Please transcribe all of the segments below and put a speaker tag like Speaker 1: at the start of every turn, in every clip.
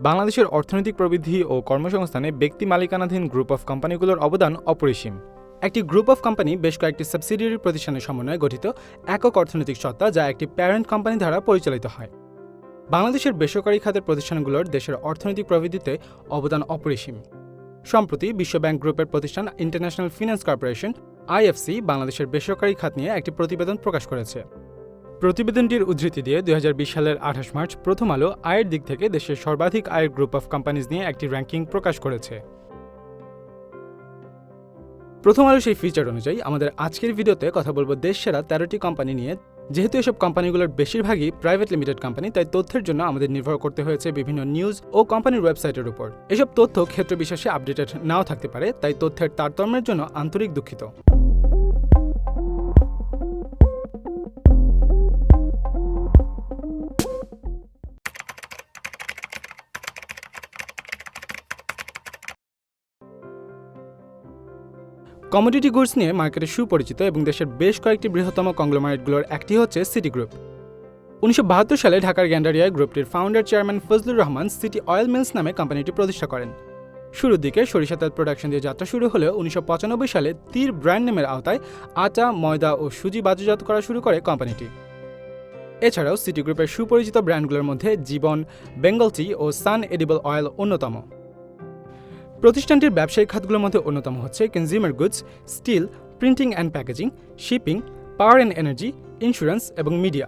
Speaker 1: বাংলাদেশের অর্থনৈতিক প্রবৃদ্ধি ও কর্মসংস্থানে ব্যক্তি মালিকানাধীন গ্রুপ অফ কোম্পানিগুলোর অবদান অপরিসীম। একটি গ্রুপ অফ কোম্পানি বেশ কয়েকটি সাবসিডিয়ারি প্রতিষ্ঠানের সমন্বয়ে গঠিত একক অর্থনৈতিক সত্তা, যা একটি প্যারেন্ট কোম্পানি দ্বারা পরিচালিত হয়। বাংলাদেশের বেসরকারি খাতের প্রতিষ্ঠানগুলোর দেশের অর্থনৈতিক প্রবৃদ্ধিতে অবদান অপরিসীম। সম্প্রতি বিশ্বব্যাংক গ্রুপের প্রতিষ্ঠান ইন্টারন্যাশনাল ফিন্যান্স কর্পোরেশন IFC বাংলাদেশের বেসরকারি খাত নিয়ে একটি প্রতিবেদন প্রকাশ করেছে। প্রতিবেদনটির উদ্ধৃতি দিয়ে 2020 সালের 28 মার্চ প্রথম আলো আয়ের দিক থেকে দেশের সর্বাধিক আয়ের গ্রুপ অফ কোম্পানিজ নিয়ে একটি র্যাঙ্কিং প্রকাশ করেছে। প্রথম আলো সেই ফিচার অনুযায়ী আমাদের আজকের ভিডিওতে কথা বলবো দেশ সেরা 13টি কোম্পানি নিয়ে। যেহেতু এসব কোম্পানিগুলোর বেশিরভাগই প্রাইভেট লিমিটেড কোম্পানি, তাই তথ্যের জন্য আমাদের নির্ভর করতে হয়েছে বিভিন্ন নিউজ ও কোম্পানির ওয়েবসাইটের উপর। এসব তথ্য ক্ষেত্র বিশেষে আপডেটেড নাও থাকতে পারে, তাই তথ্যের তারতম্যের জন্য আন্তরিক দুঃখিত। কমোডিটি গুডস নিয়ে মার্কেটে সুপরিচিত এবং দেশের বেশ কয়েকটি বৃহত্তম কংগ্লোমারেটগুলোর একটি হচ্ছে সিটি গ্রুপ। 1972 সালে ঢাকার গ্যান্ডারিয়ায় গ্রুপটির founder chairman Fazlur Rahman city oil mills নামে কোম্পানিটি প্রতিষ্ঠা করেন। শুরুর দিকে সরিষা তেল প্রোডাকশন দিয়ে যাত্রা শুরু হলেও 1995 সালে তীর ব্র্যান্ড নেমের আওতায় আটা, ময়দা ও সুজি বাজারজাত করা শুরু করে কোম্পানিটি। এছাড়াও সিটি গ্রুপের সুপরিচিত ব্র্যান্ডগুলোর মধ্যে জীবন, বেঙ্গল টি ও সান এডিবল অয়েল অন্যতম। প্রতিষ্ঠানটির ব্যবসায়িক খাতগুলোর মধ্যে অন্যতম হচ্ছে consumer goods, steel, printing and packaging, shipping, power and energy, insurance এবং মিডিয়া।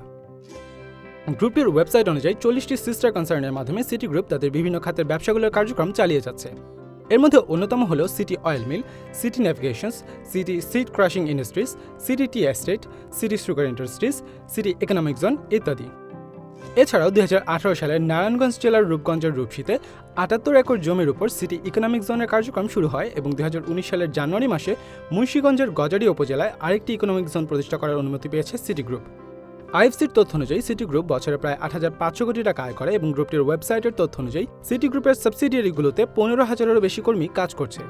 Speaker 1: গ্রুপটির ওয়েবসাইট অনুযায়ী 40টি সিস্টার কনসার্নের মাধ্যমে সিটি গ্রুপ তাদের বিভিন্ন খাতের ব্যবসাগুলোর কার্যক্রম চালিয়ে যাচ্ছে। এর মধ্যে অন্যতম হল city oil mill, city navigations, city seed crushing industries, city tea estate, city sugar industries, city economic zone ইত্যাদি। এছাড়াও 2018 সালে নারায়ণগঞ্জ জেলার রূপগঞ্জের রূপসীতে 78 একর জমির উপর সিটি ইকোনমিক জোনের কার্যক্রম শুরু হয় এবং 2019 সালের জানুয়ারি মাসে মুন্সিগঞ্জের গজারি উপজেলায় আরেকটি ইকোনমিক জোন প্রতিষ্ঠা করার অনুমতি পেয়েছে সিটি গ্রুপ। IFCর তথ্য অনুযায়ী সিটি গ্রুপ বছরে প্রায় 8,500 কোটি টাকা আয় করে এবং গ্রুপটির ওয়েবসাইটের তথ্য অনুযায়ী সিটি গ্রুপের সাবসিডিয়ারিগুলোতে 15,000-এরও বেশি কর্মী কাজ করছে।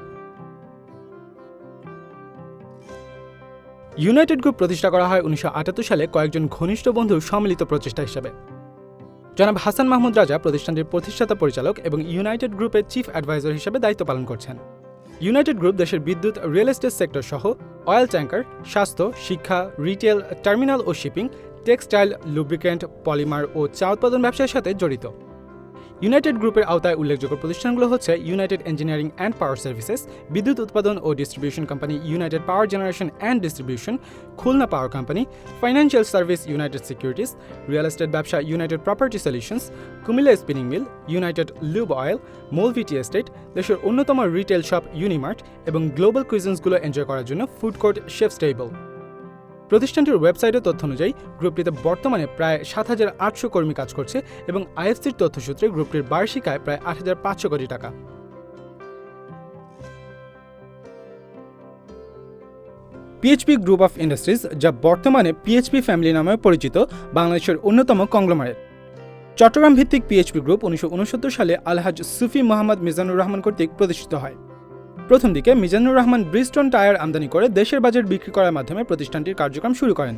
Speaker 1: ইউনাইটেড গ্রুপ প্রতিষ্ঠা করা হয় 1978 সালে কয়েকজন ঘনিষ্ঠ বন্ধুর সম্মিলিত প্রচেষ্টা হিসেবে। জনাব হাসান মাহমুদ রাজা প্রতিষ্ঠানটির প্রতিষ্ঠাতা পরিচালক এবং ইউনাইটেড গ্রুপের চিফ অ্যাডভাইজার হিসেবে দায়িত্ব পালন করছেন। ইউনাইটেড গ্রুপ দেশের বিদ্যুৎ, রিয়েল এস্টেট সেক্টর সহ অয়েল ট্যাঙ্কার, স্বাস্থ্য, শিক্ষা, রিটেল, টার্মিনাল ও শিপিং, টেক্সটাইল, লুব্রিকেন্ট, পলিমার ও চা উৎপাদন ব্যবসার সাথে জড়িত। ইউনাইটেড গ্রুপের আওতায় উল্লেখযোগ্য প্রতিষ্ঠানগুলো হচ্ছে United engineering and power services, বিদ্যুৎ উৎপাদন ও distribution company United power generation and distribution, Khulna power company, financial service United securities, real estate ব্যবসা United property solutions, Comilla spinning mill, United lube oil, Moulvi tea estate, দেশের অন্যতম রিটেল শপ ইউনিমার্ট এবং global কুইজিনসগুলো enjoy করার জন্য ফুড কোর্ট শেফস টেবল। প্রতিষ্ঠানটির ওয়েবসাইটের তথ্য অনুযায়ী গ্রুপটিতে বর্তমানে প্রায় 7,800 কর্মী কাজ করছে এবং IFCর তথ্যসূত্রে গ্রুপটির বার্ষিক আয় প্রায় 8,500 কোটি টাকা। পিএইচপি গ্রুপ অফ ইন্ডাস্ট্রিজ, যা বর্তমানে পিএইচপি ফ্যামিলি নামে পরিচিত, বাংলাদেশের অন্যতম কংগ্লোমারেট। চট্টগ্রাম ভিত্তিক পিএইচপি গ্রুপ 1969 সালে আলহাজ সুফি মোহাম্মদ মিজানুর রহমান কর্তৃক প্রতিষ্ঠিত হয়। প্রথম দিকে মিজানুর রহমান ব্রিজস্টোন টায়ার আমদানি করে দেশের বাজারে বিক্রি করার মাধ্যমে প্রতিষ্ঠানটির কার্যক্রম শুরু করেন।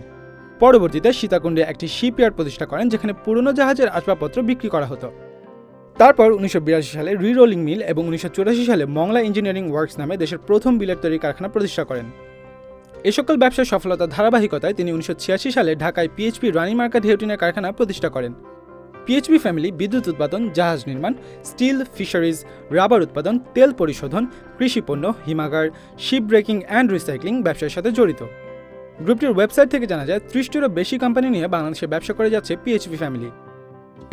Speaker 1: পরবর্তীতে সীতাকুণ্ডে একটি শিপইয়ার্ড প্রতিষ্ঠা করেন, যেখানে পুরনো জাহাজের আসবাবপত্র বিক্রি করা হতো। তারপর 1982 সালে রি-রোলিং মিল এবং 1984 সালে মংলা ইঞ্জিনিয়ারিং ওয়ার্কস নামে দেশের প্রথম বিলেট তৈরি কারখানা প্রতিষ্ঠা করেন। এ সকল ব্যবসার সফলতার ধারাবাহিকতায় তিনি 1986 সালে ঢাকায় পিএইচপি রানী মার্কেট হেউটিনের কারখানা প্রতিষ্ঠা করেন। পিএইচপি ফ্যামিলি বিদ্যুৎ উৎপাদন, জাহাজ নির্মাণ, স্টিল, ফিশারিজ, রাবার উৎপাদন, তেল পরিশোধন, কৃষিপণ্য, হিমাগার, শিপ ব্রেকিং অ্যান্ড রিসাইক্লিং ব্যবসার সাথে জড়িত। গ্রুপটির ওয়েবসাইট থেকে জানা যায় 30টিরও বেশি কোম্পানি নিয়ে বাংলাদেশে ব্যবসা করে যাচ্ছে পিএইচপি ফ্যামিলি।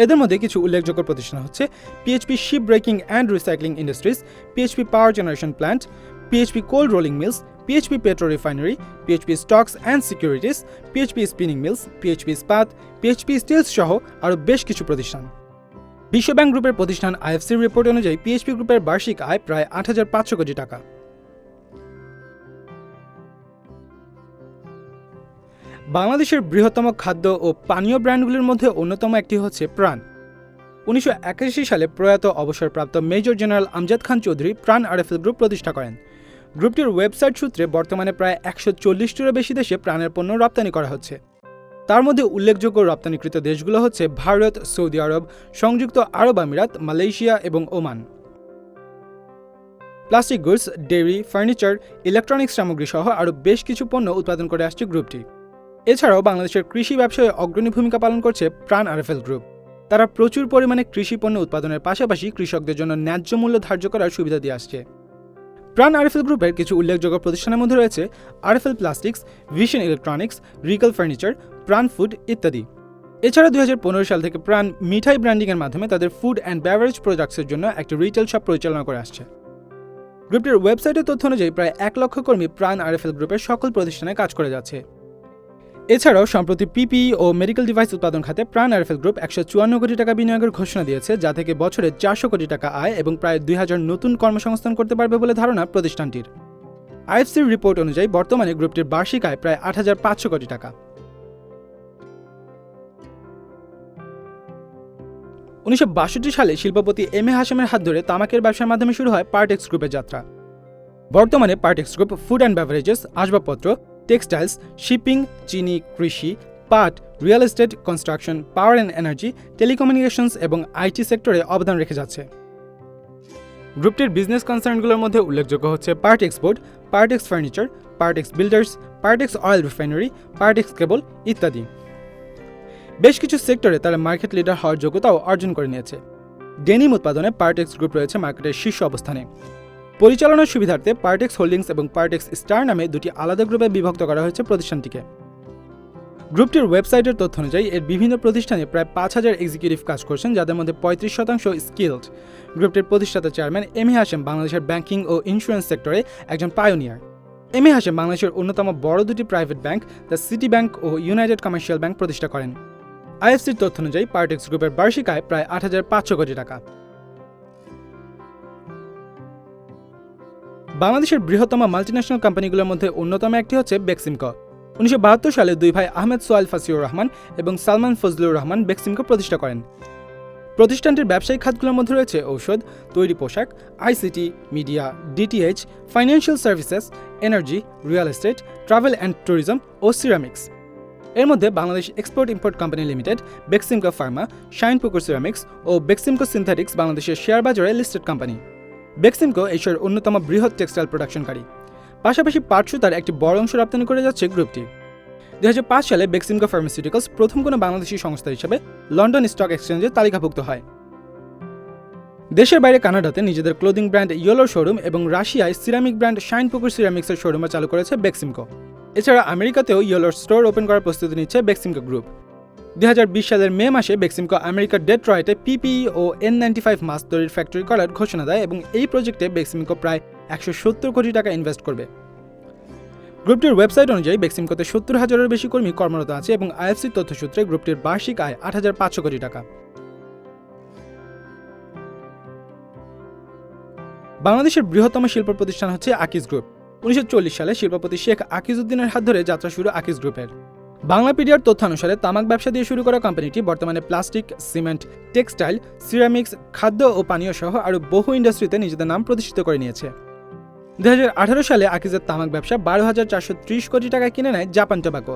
Speaker 1: এদের মধ্যে কিছু উল্লেখযোগ্য প্রতিষ্ঠান হচ্ছে PHP ship breaking and recycling industries, PHP power generation plant, PHP cold rolling mills, PHP petro refinery, PHP stocks and securities, PHP spinning mills, PHP ইস্পাত, পিএইচপি স্টিলস সহ আরও বেশ কিছু প্রতিষ্ঠান। বিশ্বব্যাংক গ্রুপের প্রতিষ্ঠান IFCর রিপোর্ট অনুযায়ী পিএইচপি গ্রুপের বার্ষিক আয় প্রায় 8,500 কোটি টাকা। বাংলাদেশের বৃহত্তম খাদ্য ও পানীয় ব্র্যান্ডগুলির মধ্যে অন্যতম একটি হচ্ছে প্রাণ। 1981 সালে প্রয়াত অবসরপ্রাপ্ত মেজর জেনারেল আমজাদ খান চৌধুরী প্রাণ RFL গ্রুপ প্রতিষ্ঠা করেন। গ্রুপটির ওয়েবসাইট সূত্রে বর্তমানে প্রায় 140টিরও বেশি দেশে প্রাণের পণ্য রপ্তানি করা হচ্ছে। তার মধ্যে উল্লেখযোগ্য রপ্তানিকৃত দেশগুলো হচ্ছে ভারত, সৌদি আরব, সংযুক্ত আরব আমিরাত, মালয়েশিয়া এবং Oman. Plastic goods, dairy, furniture, electronics সামগ্রী সহ আরও বেশ কিছু পণ্য উৎপাদন করে আসছে গ্রুপটি। এছাড়াও বাংলাদেশের কৃষি ব্যবসায় অগ্রণী ভূমিকা পালন করছে প্রাণ আরএফএল গ্রুপ। তারা প্রচুর পরিমাণে কৃষি পণ্য উৎপাদনের পাশাপাশি কৃষকদের জন্য ন্যায্য মূল্য ধার্য করার সুবিধা দিয়ে আসছে। প্রাণ আরএফএল গ্রুপের কিছু উল্লেখযোগ্য প্রতিষ্ঠানের মধ্যে রয়েছে RFL plastics, vision electronics, Rigel furniture, প্রাণ ফুড ইত্যাদি। এছাড়া 2015 সাল থেকে প্রাণ মিঠাই ব্র্যান্ডিংয়ের মাধ্যমে তাদের ফুড অ্যান্ড বেভারেজ প্রোডাক্টসের জন্য একটি রিটেল শপ পরিচালনা করে আসছে। গ্রুপটির ওয়েবসাইটের তথ্য অনুযায়ী প্রায় 1 লক্ষ কর্মী প্রাণ আরএফএল গ্রুপের সকল প্রতিষ্ঠানে কাজ করে যাচ্ছে। এছাড়াও সম্প্রতি পিপিই ও মেডিকেল ডিভাইস উৎপাদন খাতে প্রাণ আরএফএল গ্রুপ 154 কোটি টাকা বিনিয়োগের ঘোষণা দিয়েছে, যা থেকে বছরে 400 কোটি টাকা আয় এবং প্রায় 2000 নতুন কর্মসংস্থান করতে পারবে বলে ধারণা প্রতিষ্ঠানটির। আইএফসির রিপোর্ট অনুযায়ী বর্তমানে গ্রুপটির বার্ষিক আয় প্রায় 8500 কোটি টাকা। 1962 সালে শিল্পপতি এম এ হাশেমের হাত ধরে তামাকের ব্যবসার মাধ্যমে শুরু হয় পার্টেক্স গ্রুপের যাত্রা। বর্তমানে Partex group food and beverages, আসবাবপত্র, টেক্সটাইলস, শিপিং, চিনি, কৃষি, পাট, real estate, construction, power and energy, telecommunications এবং আইটি সেক্টরে অবদান রেখে যাচ্ছে। গ্রুপটির বিজনেস কনসার্নগুলোর মধ্যে উল্লেখযোগ্য হচ্ছে Partex board, Partex furniture, Partex builders, Partex oil refinery, Partex cable ইত্যাদি। বেশ কিছু সেক্টরে তারা মার্কেট লিডার হওয়ার যোগ্যতাও অর্জন করে নিয়েছে। ডেনিম উৎপাদনে পার্টেক্স গ্রুপ রয়েছে মার্কেটের শীর্ষ অবস্থানে। পরিচালনার সুবিধার্থে পার্টেক্স হোল্ডিংস এবং পার্টেক্স স্টার নামে দুটি আলাদা গ্রুপে বিভক্ত করা হয়েছে প্রতিষ্ঠানটিকে। গ্রুপটির ওয়েবসাইটের তথ্য অনুযায়ী এর বিভিন্ন প্রতিষ্ঠানে প্রায় 5000 এক্সিকিউটিভ কাজ করছেন, যাদের মধ্যে 35% স্কিলড। গ্রুপটির প্রতিষ্ঠাতা চেয়ারম্যান এম এ হাশেম বাংলাদেশের ব্যাংকিং ও ইন্স্যুরেন্স সেক্টরে একজন পায়োনিয়ার। এম এ হাশেম বাংলাদেশের অন্যতম বড় দুটি private bank the city bank ও ইউনাইটেড কমার্শিয়াল ব্যাংক প্রতিষ্ঠা করেন। আইএফসির তথ্য অনুযায়ী পার্টেক্স গ্রুপের বার্ষিক আয় প্রায় 8500 কোটি টাকা। বাংলাদেশের বৃহত্তম মাল্টিন্যাশনাল কোম্পানিগুলোর মধ্যে অন্যতম একটি হচ্ছে বেক্সিমকো। 1972 সালে দুই ভাই আহমেদ সোয়াইল ফাসিউর রহমান এবং সালমান ফজলুর রহমান বেক্সিমকো প্রতিষ্ঠা করেন। প্রতিষ্ঠানটির ব্যবসায়িক খাতগুলোর মধ্যে রয়েছে ঔষধ, তৈরি পোশাক, ICT, media, DTH, financial services, energy, real estate, travel and tourism ও সিরামিক্স। এর মধ্যে Bangladesh export import company limited, Beximco pharma, Shinepukur ceramics ও বেক্সিমকো সিনথেটিক্স বাংলাদেশের শেয়ার বাজারে লিস্টেড কোম্পানি। বেক্সিমকো এশিয়ার অন্যতম বৃহৎ টেক্সটাইল প্রোডাকশনকারী। পাশাপাশি পাট সুতার একটি বড় অংশ রপ্তানি করে যাচ্ছে গ্রুপটি। 2005 সালে বেক্সিমকো ফার্মাসিউটিক্যালস প্রথম কোনো বাংলাদেশি সংস্থা হিসেবে লন্ডন স্টক এক্সচেঞ্জে তালিকাভুক্ত হয়। দেশের বাইরে কানাডাতে নিজেদের ক্লোদিং ব্র্যান্ড ইয়েলোর শোরুম এবং রাশিয়ায় সিরামিক ব্র্যান্ড শাইনপুকুর সিরামিক্সের শোরুমে চালু করেছে বেক্সিমকো। এছাড়া আমেরিকাতেও ইয়েলোর স্টোর ওপেন করার প্রস্তুতি নিচ্ছে বেক্সিমকো গ্রুপ। 2020 সালের মে মাসে বেক্সিমকো আমেরিকার ডেট্রয়েটে পিপিই ও N95 মাস্ক তৈরির ফ্যাক্টরি করার ঘোষণা দেয় এবং এই প্রজেক্টে বেক্সিমকো প্রায় 170 কোটি টাকা ইনভেস্ট করবে। গ্রুপটির ওয়েবসাইট অনুযায়ী বেক্সিমকোতে 70,000-এর বেশি কর্মী কর্মরত আছে এবং আইএফসির তথ্যসূত্রে গ্রুপটির বার্ষিক আয় 8500 কোটি টাকা। বাংলাদেশের বৃহত্তম শিল্প প্রতিষ্ঠান হচ্ছে আকিজ গ্রুপ। 1940 সালে শিল্পপতি শেখ আকিজ উদ্দিনের হাত ধরে যাত্রা শুরু আকিজ গ্রুপের। বাংলাপিডিয়ার তথ্যানুসারে তামাক ব্যবসা দিয়ে শুরু করা কোম্পানিটি বর্তমানে প্লাস্টিক, সিমেন্ট, টেক্সটাইল, সিরামিক্স, খাদ্য ও পানীয় সহ আরও বহু ইন্ডাস্ট্রিতে নিজেদের নাম প্রতিষ্ঠিত করে নিয়েছে। 2018 সালে আকিজের তামাক ব্যবসা 12,430 কোটি টাকায় কিনে নেয় জাপান টোব্যাকো।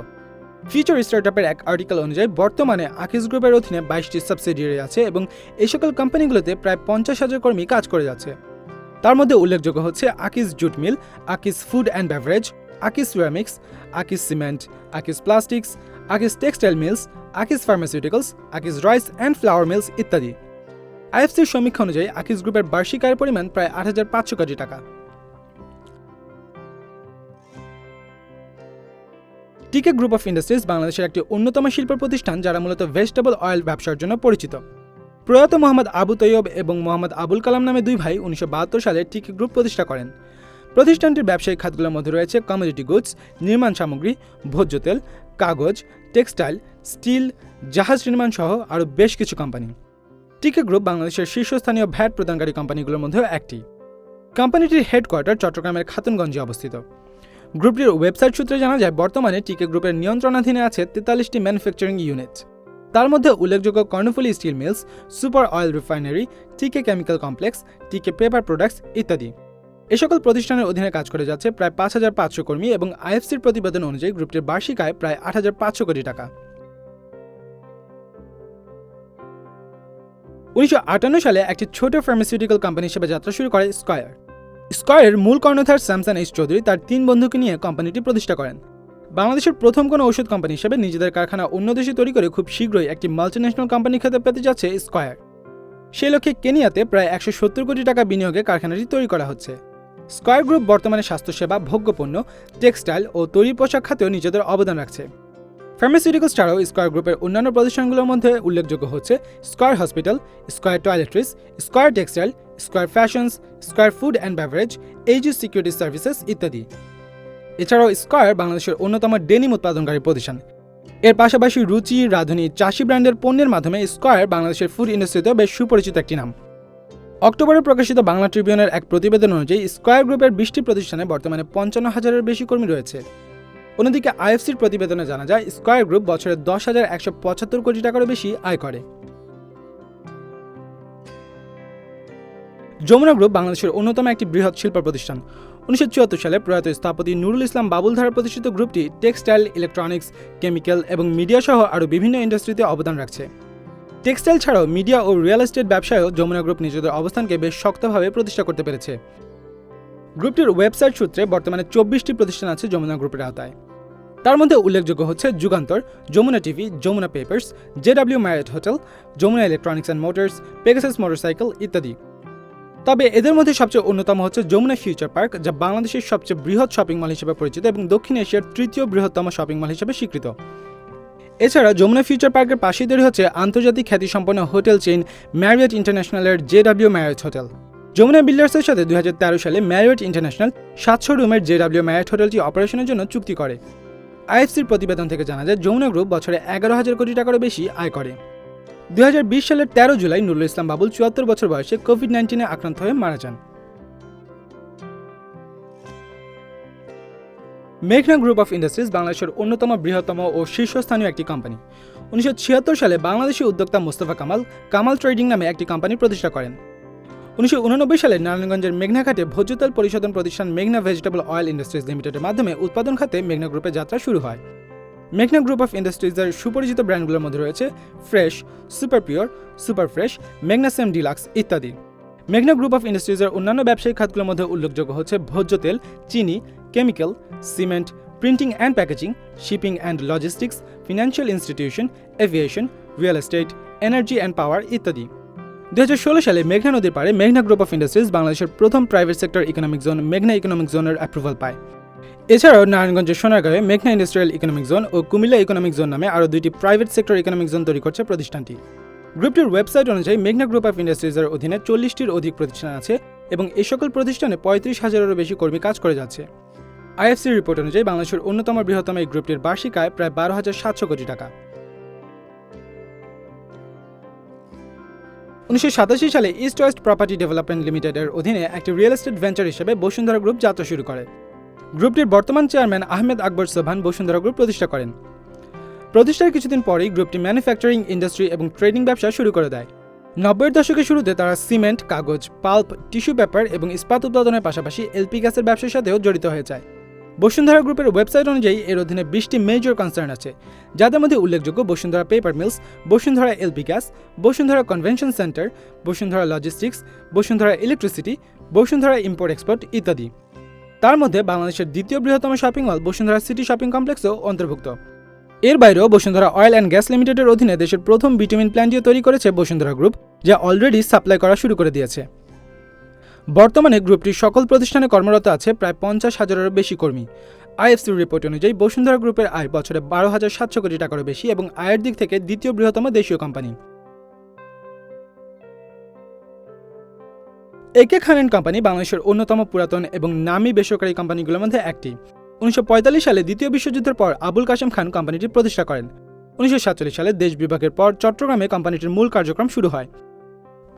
Speaker 1: ফিউচার স্টার্টআপের এক আর্টিকেল অনুযায়ী বর্তমানে আকিজ গ্রুপের অধীনে 22টি সাবসিডিয়ারি আছে এবং এই সকল কোম্পানিগুলোতে প্রায় 50,000 কর্মী কাজ করে যাচ্ছে। তার মধ্যে উল্লেখযোগ্য হচ্ছে Akij jute mill, Akij food and beverage, Akij ceramics, Akij cement, Akij plastics, Akij textile mills, Akij pharmaceuticals, Akij rice and flour mills ইত্যাদি। আইএফসির সমীক্ষা অনুযায়ী আকিজ গ্রুপের বার্ষিক আয়ের পরিমাণ প্রায় 8500 কোটি টাকা। টিকে গ্রুপ অফ ইন্ডাস্ট্রিজ বাংলাদেশের একটি অন্যতম শিল্প প্রতিষ্ঠান যারা মূলত ভেজিটেবল অয়েল ব্যবসার জন্য পরিচিত। প্রয়াত মোহাম্মদ আবু তৈয়ব এবং মোহাম্মদ আবুল কালাম নামে দুই ভাই 1972 সালে টিকে গ্রুপ প্রতিষ্ঠা করেন। প্রতিষ্ঠানটির ব্যবসায়িক খাতগুলোর মধ্যে রয়েছে কমোডিটি গুডস, নির্মাণ সামগ্রী, ভোজ্য তেল, কাগজ, টেক্সটাইল, স্টিল, জাহাজ নির্মাণ সহ আরও বেশ কিছু কোম্পানি। টিকে গ্রুপ বাংলাদেশের শীর্ষস্থানীয় ভ্যাট প্রদানকারী কোম্পানিগুলোর মধ্যে একটি। কোম্পানিটির হেডকোয়ার্টার চট্টগ্রামের খাতুনগঞ্জে অবস্থিত। গ্রুপটির ওয়েবসাইট সূত্রে জানা যায় বর্তমানে টিকে গ্রুপের নিয়ন্ত্রণাধীনে আছে 43টি ম্যানুফ্যাকচারিং ইউনিট। তার মধ্যে উল্লেখযোগ্য Karnaphuli steel mills, super oil refinery, TK chemical complex, TK paper products ইত্যাদি। এ সকল প্রতিষ্ঠানের অধীনে কাজ করে যাচ্ছে প্রায় 5500 কর্মী এবং আইএফসির প্রতিবেদন অনুযায়ী গ্রুপটির বার্ষিক আয় প্রায় 8500 কোটি টাকা। 1958 সালে একটি ছোট ফার্মাসিউটিক্যাল কোম্পানি হিসেবে যাত্রা শুরু করে স্কয়ার। স্কয়ারের মূল কর্ণধার স্যামসন এইচ চৌধুরী তার 3 বন্ধুকে নিয়ে কোম্পানিটি প্রতিষ্ঠা করেন। বাংলাদেশের প্রথম কোনো ওষুধ কোম্পানি হিসেবে নিজেদের কারখানা অন্য দেশে তৈরি করে খুব শীঘ্রই একটি মাল্টিন্যাশনাল কোম্পানি খেতাব পেতে যাচ্ছে স্কয়ার। সেই লক্ষ্যে কেনিয়াতে প্রায় 170 কোটি টাকা বিনিয়োগে কারখানাটি তৈরি করা হচ্ছে। স্কয়ার গ্রুপ বর্তমানে স্বাস্থ্যসেবা, ভোগ্যপণ্য, টেক্সটাইল ও তৈরি পোশাক খাতেও নিজেদের অবদান রাখছে। ফার্মাসিউটিক্যালস ছাড়াও স্কয়ার গ্রুপের অন্যান্য প্রতিষ্ঠানগুলোর মধ্যে উল্লেখযোগ্য হচ্ছে square hospital, square toiletries, square textile, square fashions, square food and beverage, AEG security services ইত্যাদি। এছাড়াও স্কয়ার বাংলাদেশের অন্যতম ডেনিম উৎপাদনকারী প্রতিষ্ঠান। এর পাশাপাশি রুচি, রাঁধুনি, চাষি ব্র্যান্ডের পণ্যের মাধ্যমে স্কয়ার বাংলাদেশের ফুড ইন্ডাস্ট্রিতেও বেশ সুপরিচিত একটি নাম। অক্টোবরে প্রকাশিত বাংলা ট্রিবিউনের এক প্রতিবেদন অনুযায়ী স্কয়ার গ্রুপের 20টি প্রতিষ্ঠানে বর্তমানে 55,000-এর বেশি কর্মী রয়েছে। অন্যদিকে আইএফসির প্রতিবেদনে জানা যায় স্কয়ার গ্রুপ বছরে 10,175 কোটি টাকারও বেশি আয় করে। যমুনা গ্রুপ বাংলাদেশের অন্যতম একটি বৃহৎ শিল্প প্রতিষ্ঠান। 1974 সালে প্রয়াত স্থপতি নুরুল ইসলাম বাবুল দ্বারা প্রতিষ্ঠিত গ্রুপটি টেক্সটাইল, ইলেকট্রনিক্স, কেমিক্যাল এবং মিডিয়া সহ আরও বিভিন্ন ইন্ডাস্ট্রিতে অবদান রাখছে। টেক্সটাইল ছাড়াও মিডিয়া ও রিয়েল এস্টেট ব্যবসায়ও যমুনা গ্রুপ নিজেদের অবস্থানকে বেশ শক্তভাবে প্রতিষ্ঠা করতে পেরেছে। গ্রুপটির ওয়েবসাইট সূত্রে বর্তমানে 24টি প্রতিষ্ঠান আছে যমুনা গ্রুপের আওতায়। তার মধ্যে উল্লেখযোগ্য হচ্ছে Jugantor, Jamuna TV, Jamuna papers, JW Marriott hotel, Jamuna electronics and motors, Pegasus motorcycle ইত্যাদি। তবে এদের মধ্যে সবচেয়ে অন্যতম হচ্ছে যমুনা ফিউচার পার্ক, যা বাংলাদেশের সবচেয়ে বৃহৎ শপিং মল হিসেবে পরিচিত এবং দক্ষিণ এশিয়ার 3য় বৃহত্তম শপিং মল হিসেবে স্বীকৃত। এছাড়া যমুনা ফিউচার পার্কের পাশেই তৈরি হচ্ছে আন্তর্জাতিক খ্যাতিসম্পন্ন হোটেল চেইন ম্যারিয়ট ইন্টারন্যাশনালের জেডব্লিউ ম্যারিয়ট হোটেল। যমুনা বিল্ডার্সের সাথে 2013 সালে ম্যারিয়ট ইন্টারন্যাশনাল 700 রুমের জেডব্লিউ ম্যারিয়ট হোটেলটি অপারেশনের জন্য চুক্তি করে। আইএফসির প্রতিবেদন থেকে জানা যায় যমুনা গ্রুপ বছরে 11,000 কোটি টাকারও বেশি আয় করে। 2020 সালের 13 জুলাই নুরুল ইসলাম বাবুল 74 বছর বয়সে কোভিড-19 আক্রান্ত হয়ে মারা যান। মেঘনা গ্রুপ অফ ইন্ডাস্ট্রিজ বাংলাদেশের অন্যতম বৃহত্তম ও শীর্ষস্থানীয় একটি কোম্পানি। 1976 সালে বাংলাদেশি উদ্যোক্তা মোস্তফা কামাল ট্রেডিং নামে একটি কোম্পানি প্রতিষ্ঠা করেন। 1989 সালে নারায়ণগঞ্জের মেঘনাঘাটে ভোজ্য তেল পরিশোধন প্রতিষ্ঠান মেঘনা ভেজিটেবল অয়েল ইন্ডাস্ট্রিজ লিমিটেডের মাধ্যমে উৎপাদন খাতে মেঘনা গ্রুপের যাত্রা শুরু হয়। মেঘনা গ্রুপ অফ ইন্ডাস্ট্রিজের সুপরিচিত ব্র্যান্ডগুলোর মধ্যে রয়েছে fresh, super pure, super fresh, magnesium deluxe ইত্যাদি। মেঘনা গ্রুপ অফ ইন্ডাস্ট্রিজের অন্যান্য ব্যবসায়িক খাতগুলোর মধ্যে উল্লেখযোগ্য হচ্ছে ভোজ্য তেল, চিনি, chemical, cement, printing and packaging, shipping and logistics, financial institution, aviation, real estate, energy and power ইত্যাদি। 2016 সালে মেঘনা নদীর পাড়ে মেঘনা গ্রুপ অফ ইন্ডাস্ট্রিজ বাংলাদেশের প্রথম প্রাইভেট সেক্টর ইকোনমিক জোন মেঘনা ইকোনমিক জোনের অ্যাপ্রুভাল পায়। এছাড়াও নারায়ণগঞ্জের সোনারগাঁয়ে মেঘনা ইন্ডাস্ট্রিয়াল ইকোনমিক জোন ও কুমিল্লা ইকোনমিক জোন নামে আরও 2টি প্রাইভেট সেক্টর ইকোনমিক জোন তৈরি করছে প্রতিষ্ঠানটি। গ্রুপটির ওয়েবসাইট অনুযায়ী মেঘনা গ্রুপ অফ ইন্ডাস্ট্রিজের অধীনে 40টির অধিক প্রতিষ্ঠান আছে এবং এই সকল প্রতিষ্ঠানে 35,000-এরও বেশি কর্মী কাজ করে যাচ্ছে। আইএফসির রিপোর্ট অনুযায়ী বাংলাদেশের অন্যতম বৃহত্তম এই গ্রুপটির বার্ষিক আয় প্রায় 12,700 কোটি টাকা। 1987 সালে ইস্ট ওয়েস্ট প্রপার্টি ডেভেলপমেন্ট লিমিটেডের অধীনে একটি রিয়েল এস্টেট ভেঞ্চার হিসেবে বসুন্ধরা গ্রুপ যাত্রা শুরু করে। গ্রুপটির বর্তমান চেয়ারম্যান আহমেদ আকবর সোবহান বসুন্ধরা গ্রুপ প্রতিষ্ঠা করেন। প্রতিষ্ঠার কিছুদিন পরেই গ্রুপটি ম্যানুফ্যাকচারিং ইন্ডাস্ট্রি এবং ট্রেডিং ব্যবসা শুরু করে দেয়। 90-এর দশকের শুরুতে তারা সিমেন্ট, কাগজ, পাল্প, টিস্যু পেপার এবং ইস্পাত উৎপাদনের পাশাপাশি এলপি গ্যাসের ব্যবসার সাথেও জড়িত হয়ে যায়। বসুন্ধরা গ্রুপের ওয়েবসাইট অনুযায়ী এর অধীনে 20টি মেজর কনসার্ন আছে, যাদের মধ্যে উল্লেখযোগ্য Bashundhara paper mills, Bashundhara LP gas, Bashundhara convention centre, Bashundhara logistics, Bashundhara electricity, Bashundhara import export ইত্যাদি। তার মধ্যে বাংলাদেশের দ্বিতীয় বৃহত্তম shopping mall Bashundhara city shopping কমপ্লেক্সও অন্তর্ভুক্ত। এর বাইরেও বসুন্ধরা অয়েল অ্যান্ড গ্যাস লিমিটেডের অধীনে দেশের প্রথম বিটুমিন প্ল্যান্টটিও তৈরি করেছে বসুন্ধরা গ্রুপ, যা অলরেডি সাপ্লাই করা শুরু করে দিয়েছে। বর্তমানে গ্রুপটির সকল প্রতিষ্ঠানে কর্মরত আছে প্রায় 50,000-এরও বেশি কর্মী। আইএফসির রিপোর্ট অনুযায়ী বসুন্ধরা গ্রুপের আয় বছরে 12,700 কোটি টাকারও বেশি এবং আয়ের দিক থেকে দ্বিতীয় বৃহত্তম দেশীয় কোম্পানি। একে খান কোম্পানি বাংলাদেশের অন্যতম পুরাতন এবং নামী বেসরকারি কোম্পানিগুলোর মধ্যে একটি। 1945 সালে দ্বিতীয় বিশ্বযুদ্ধের পর আবুল কাশেম খান কোম্পানিটি প্রতিষ্ঠা করেন। 1947 সালে দেশ বিভাগের পর চট্টগ্রামে কোম্পানিটির মূল কার্যক্রম শুরু হয়।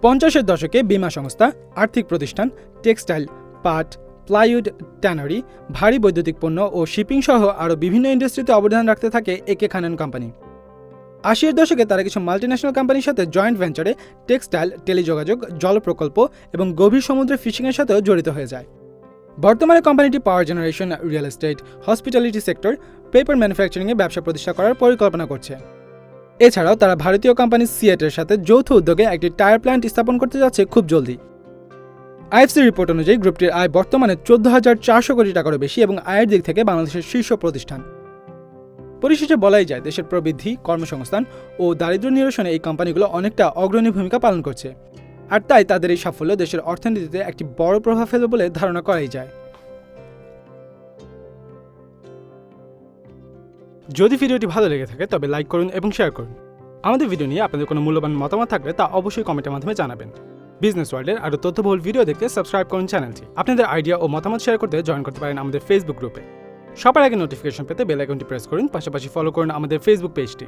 Speaker 1: 50-এর দশকে বীমা সংস্থা, আর্থিক প্রতিষ্ঠান, টেক্সটাইল, পাট, প্লাইউড, ট্যানারি, ভারী বৈদ্যুতিক পণ্য ও শিপিং সহ আরও বিভিন্ন ইন্ডাস্ট্রিতে অবদান রাখতে থাকে একে খান কোম্পানি। 80-এর দশকে তারা কিছু মাল্টিন্যাশনাল কোম্পানির সাথে জয়েন্ট ভেঞ্চারে টেক্সটাইল, টেলিযোগাযোগ, জল প্রকল্প এবং গভীর সমুদ্রে ফিশিংয়ের সাথেও জড়িত হয়ে যায়। বর্তমানে কোম্পানিটি power generation, real estate, hospitality sector, paper ম্যানুফ্যাকচারিংয়ে ব্যবসা প্রতিষ্ঠা করার পরিকল্পনা করছে। এছাড়াও তারা ভারতীয় কোম্পানি সিয়েটের সাথে যৌথ উদ্যোগে একটি টায়ার প্ল্যান্ট স্থাপন করতে যাচ্ছে খুব জলদি। আইএফসি রিপোর্ট অনুযায়ী গ্রুপটির আয় বর্তমানে 14,400 কোটি টাকারও বেশি এবং আয়ের দিক থেকে বাংলাদেশের শীর্ষ প্রতিষ্ঠান। পরিশেষে বলাই যায় দেশের প্রবৃদ্ধি, কর্মসংস্থান ও দারিদ্র্য নিরসনে এই কোম্পানিগুলো অনেকটা অগ্রণী ভূমিকা পালন করছে, আর তাই তাদের এই সাফল্য দেশের অর্থনীতিতে একটি বড় প্রভাব ফেলবে বলে ধারণা করাই যায়। যদি ভিডিওটি ভালো লেগে থাকে তবে লাইক করুন এবং শেয়ার করুন। আমাদের ভিডিও নিয়ে আপনাদের কোনো মূল্যবান মতামত থাকলে তা অবশ্যই কমেন্টের মাধ্যমে জানাবেন। বিজনেস ওয়ার্ল্ডের আরও তথ্যবহুল ভিডিও দেখতে সাবস্ক্রাইব করুন চ্যানেলটি। আপনাদের আইডিয়া ও মতামত শেয়ার করতে জয়েন করতে পারেন আমাদের ফেসবুক গ্রুপে। সবার আগে নোটিফিকেশন পেতে বেল আইকনটি প্রেস করুন, পাশাপাশি ফলো করুন আমাদের ফেসবুক পেজটি।